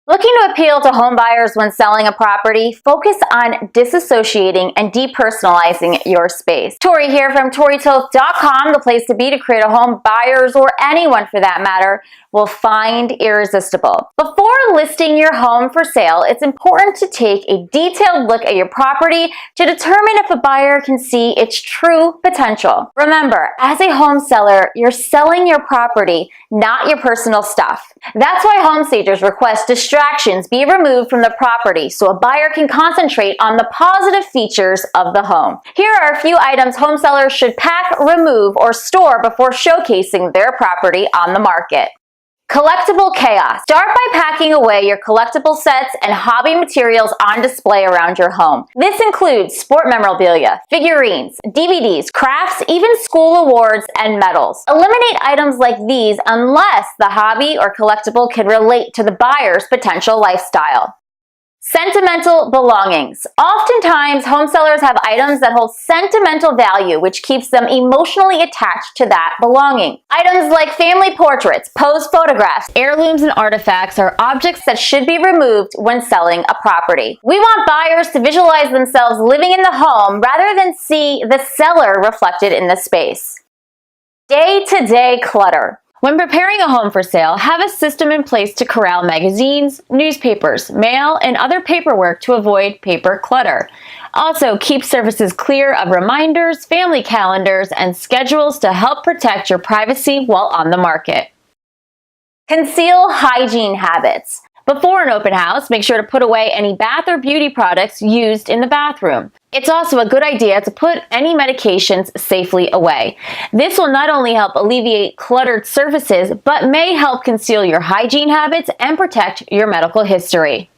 Looking to appeal to home buyers when selling a property? Focus on disassociating and depersonalizing your space. Tori here from ToriToth.com, the place to be to create a home buyers, or anyone for that matter, will find irresistible. Before listing your home for sale, it's important to take a detailed look at your property to determine if a buyer can see its true potential. Remember, as a home seller, you're selling your property, not your personal stuff. That's why home stagers request distractions be removed from the property so a buyer can concentrate on the positive features of the home. Here are a few items home sellers should pack, remove, or store before showcasing their property on the market. Collectible chaos. Start by packing away your collectible sets and hobby materials on display around your home. This includes sport memorabilia, figurines, DVDs, crafts, even school awards, and medals. Eliminate items like these unless the hobby or collectible can relate to the buyer's potential lifestyle. Sentimental belongings. Oftentimes, home sellers have items that hold sentimental value, which keeps them emotionally attached to that belonging. Items like family portraits, posed photographs, heirlooms, and artifacts are objects that should be removed when selling a property. We want buyers to visualize themselves living in the home rather than see the seller reflected in the space. Day-to-day clutter. When preparing a home for sale, have a system in place to corral magazines, newspapers, mail, and other paperwork to avoid paper clutter. Also, keep surfaces clear of reminders, family calendars, and schedules to help protect your privacy while on the market. Conceal hygiene habits. Before an open house, make sure to put away any bath or beauty products used in the bathroom. It's also a good idea to put any medications safely away. This will not only help alleviate cluttered surfaces, but may help conceal your hygiene habits and protect your medical history.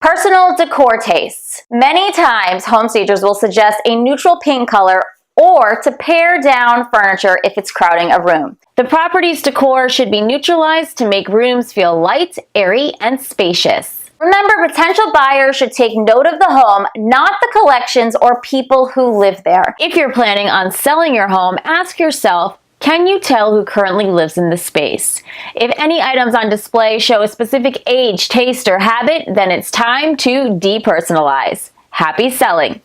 Personal decor tastes. Many times, home stagers will suggest a neutral pink color or to pare down furniture if it's crowding a room. The property's decor should be neutralized to make rooms feel light, airy, and spacious. Remember, potential buyers should take note of the home, not the collections or people who live there. If you're planning on selling your home, ask yourself, can you tell who currently lives in the space? If any items on display show a specific age, taste, or habit, then it's time to depersonalize. Happy selling!